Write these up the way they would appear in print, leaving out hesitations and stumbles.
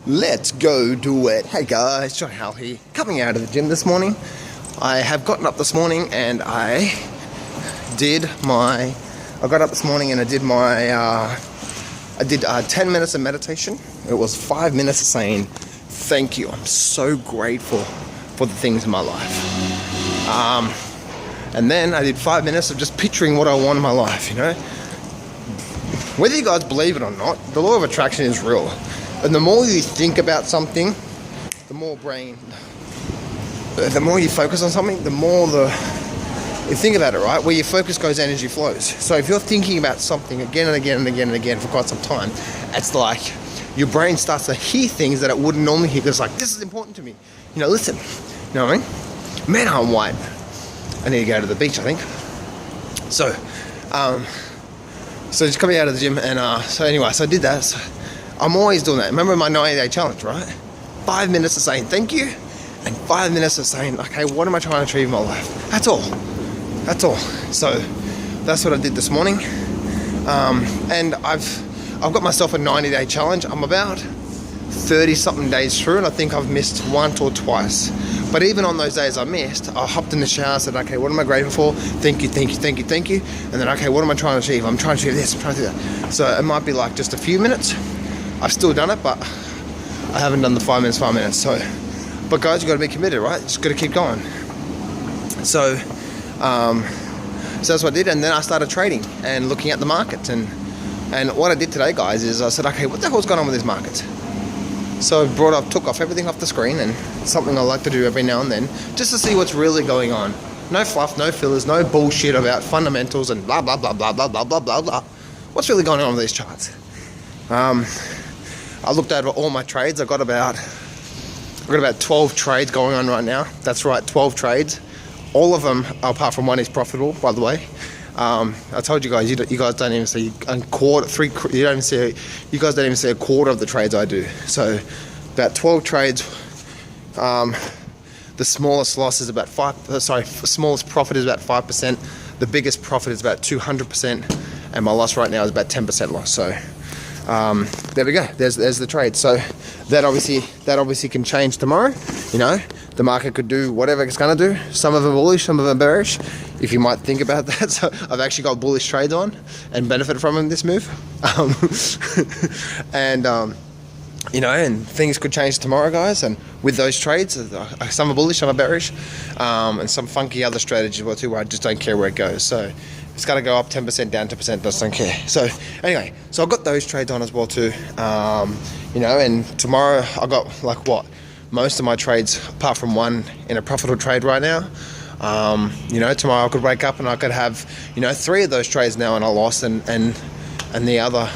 Let's go do it. Hey guys, John Hal here, coming out of the gym this morning. I have gotten up this morning and I got up this morning and I did 10 minutes of meditation. It was 5 minutes of saying, thank you, I'm so grateful for the things in my life. And then I did 5 minutes of just picturing what I want in my life, you know. Whether you guys believe it or not, the law of attraction is real. And the more you think about something, the more you focus on something, the more you think about it, right? Where your focus goes, energy flows. So if you're thinking about something again and again and again and again for quite some time, it's like your brain starts to hear things that it wouldn't normally hear. Because like, this is important to me. You know, listen, you know what I mean? Man, I'm white. I need to go to the beach, I think. So just coming out of the gym and so I did that. So I'm always doing that. Remember my 90-day challenge, right? 5 minutes of saying thank you and 5 minutes of saying, okay, what am I trying to achieve in my life? That's all. So that's what I did this morning. And I've got myself a 90-day challenge. I'm about 30 something days through and I think I've missed once or twice. But even on those days I missed, I hopped in the shower, said, okay, what am I grateful for? Thank you. And then, okay, what am I trying to achieve? I'm trying to achieve this, I'm trying to do that. So it might be like just a few minutes. I've still done it, but I haven't done the 5 minutes. So, but guys, you got to be committed, right? Just got to keep going. So that's what I did, and then I started trading and looking at the market. And what I did today, guys, is I said, okay, what the hell's going on with these markets? So I took off everything off the screen, and something I like to do every now and then, just to see what's really going on. No fluff, no fillers, no bullshit about fundamentals and blah blah blah blah blah blah blah blah blah. What's really going on with these charts? I looked over all my trades. I've got about 12 trades going on right now. That's right, 12 trades. All of them, apart from one, is profitable, by the way. I told you guys, you guys don't even see a quarter. You guys don't even see a quarter of the trades I do. So about 12 trades. The smallest loss is about smallest profit is about 5%. The biggest profit is about 200%, and my loss right now is about 10% loss. So there we go. There's the trade. So that obviously can change tomorrow. You know, the market could do whatever it's going to do. Some of them bullish, some of them bearish. If you might think about that. So I've actually got bullish trades on and benefited from in this move. You know, and things could change tomorrow, guys. And with those trades, some are bullish, some are bearish, and some funky other strategies well too, where I just don't care where it goes. So it's got to go up 10%, down 10%, just don't care. So anyway, so I've got those trades on as well too. You know, and tomorrow I got most of my trades, apart from one, in a profitable trade right now. You know, tomorrow I could wake up and I could have, you know, 3 of those trades now and I lost, and the other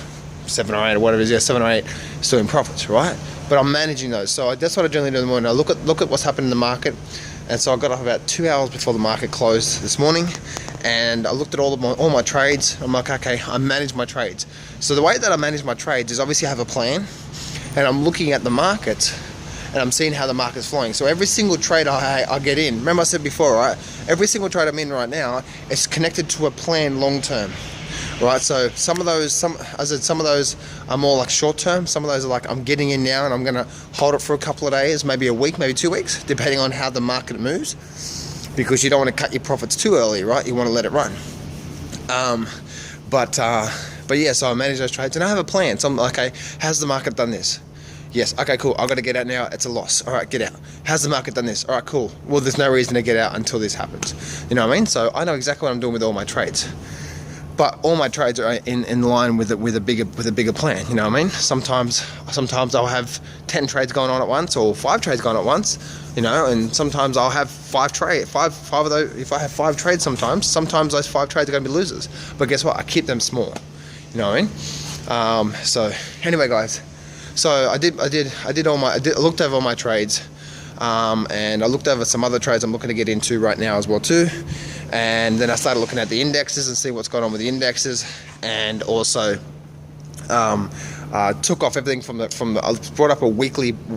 7 or 8 or whatever it is, 7 or 8 still in profits, right? But I'm managing those. So that's what I generally do in the morning. I look at what's happened in the market. And so I got up about 2 hours before the market closed this morning, and I looked at all my trades. I'm like, okay, I manage my trades. So the way that I manage my trades is obviously I have a plan, and I'm looking at the market, and I'm seeing how the market's flowing. So every single trade I get in, remember I said before, right? Every single trade I'm in right now is connected to a plan long term. Right, so some of those are more like short term. Some of those are like, I'm getting in now and I'm going to hold it for a couple of days, maybe a week, maybe 2 weeks, depending on how the market moves, because you don't want to cut your profits too early, right? You want to let it run. But yeah, so I manage those trades and I have a plan. So I'm like, okay, has the market done this? Yes, okay, cool. I've got to get out now. It's a loss. All right, get out. Has the market done this? All right, cool. Well, there's no reason to get out until this happens. You know what I mean? So I know exactly what I'm doing with all my trades. But all my trades are in line with a bigger plan. You know what I mean? Sometimes I'll have 10 trades going on at once, or 5 trades going on at once. You know, and sometimes I'll have 5 of those. If I have 5 trades, sometimes those 5 trades are going to be losers. But guess what? I keep them small. You know what I mean? So anyway, guys. So I looked over all my trades. And I looked over some other trades I'm looking to get into right now as well too. And then I started looking at the indexes and see what's going on with the indexes, and also took off everything from I brought up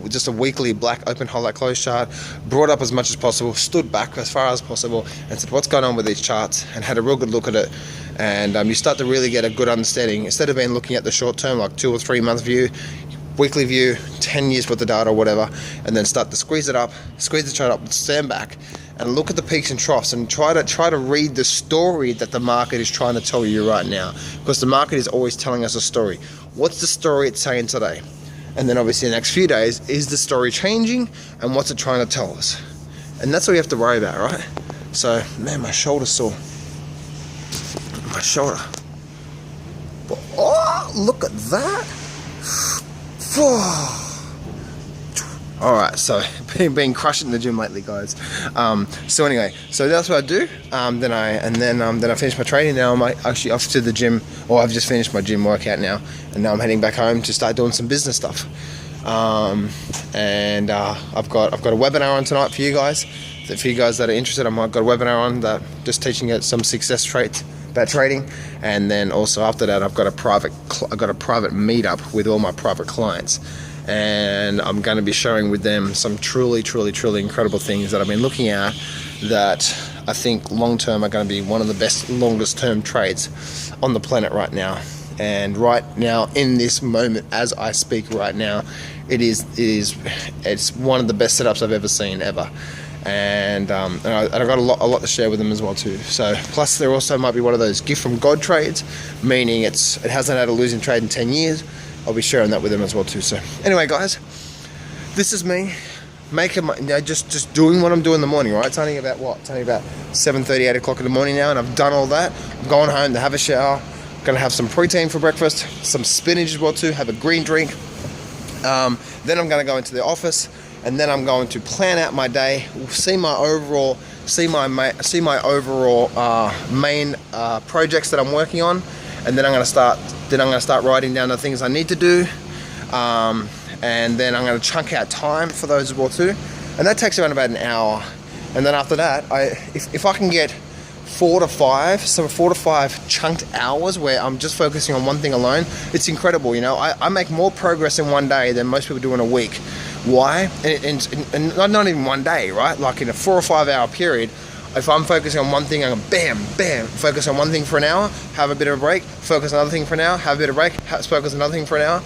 just a weekly black open highlight close chart, brought up as much as possible, stood back as far as possible, and said what's going on with these charts, and had a real good look at it. And you start to really get a good understanding, instead of being looking at the short term, like 2 or 3 month view. weekly view, 10 years worth of data or whatever, and then start to squeeze the chart up, stand back, and look at the peaks and troughs, and try to read the story that the market is trying to tell you right now, because the market is always telling us a story. What's the story it's saying today? And then obviously the next few days, is the story changing, and what's it trying to tell us? And that's what you have to worry about, right? So, man, my shoulder's sore. My shoulder. Oh, look at that. Alright, so been crushing the gym lately, guys. So anyway, so that's what I do. Then I finish my training. Now I'm actually off to the gym, or I've just finished my gym workout now, and now I'm heading back home to start doing some business stuff. I've got a webinar on tonight for you guys. For you guys that are interested, I've got a webinar on that, just teaching it some success traits about trading, and then also after that I've got a private meetup with all my private clients, and I'm going to be sharing with them some truly incredible things that I've been looking at that I think long term are going to be one of the best longest term trades on the planet right now. And right now, in this moment, as I speak right now, it's one of the best setups I've ever seen ever. And I've got a lot to share with them as well too. So plus there also might be one of those gift from God trades, meaning it hasn't had a losing trade in 10 years. I'll be sharing that with them as well too. So anyway, guys, this is me just doing what I'm doing in the morning, right? It's only about 7:30, 8 o'clock in the morning now, and I've done all that. I'm going home to have a shower. Gonna have some protein for breakfast, some spinach as well too, have a green drink. Then I'm gonna go into the office, and then I'm going to plan out my day, see my overall main projects that I'm working on, and then I'm gonna start writing down the things I need to do, and then I'm gonna chunk out time for those as well too, and that takes around about an hour. And then after that, if I can get 4 to 5 chunked hours where I'm just focusing on one thing alone, it's incredible. You know, I make more progress in one day than most people do in a week. Why? And not even one day, right? Like in a 4 or 5 hour period, if I'm focusing on one thing, I'm going bam, focus on one thing for an hour, have a bit of a break, focus on another thing for an hour, have a bit of a break, focus on another thing for an hour.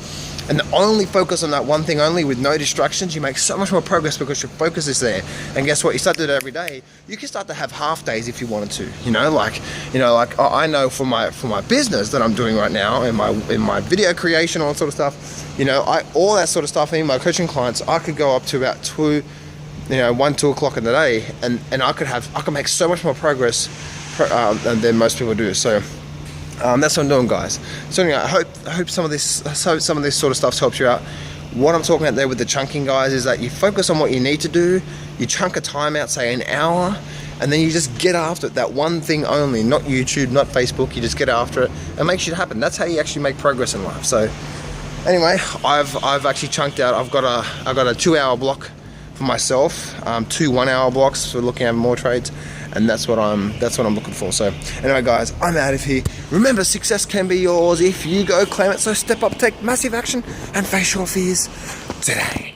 And only focus on that one thing only with no distractions, you make so much more progress because your focus is there. And guess what? You start to do that every day. You can start to have half days if you wanted to. Like I know for my business that I'm doing right now, in my video creation, all that sort of stuff. All that sort of stuff. In my coaching clients, I could go up to about 2 o'clock in the day, and I could make so much more progress than most people do. So. That's what I'm doing, guys. So anyway, I hope some of this sort of stuff helps you out. What I'm talking about there with the chunking, guys, is that you focus on what you need to do, you chunk a time out, say an hour, and then you just get after it, that one thing only, not YouTube, not Facebook, you just get after it and make shit happen. That's how you actually make progress in life. So anyway, I've actually chunked out, I've got a 2-hour block for myself, 2 1-hour blocks for looking at more trades. And that's what I'm looking for. So anyway, guys, I'm out of here. Remember, success can be yours if you go claim it. So step up, take massive action, and face your fears today.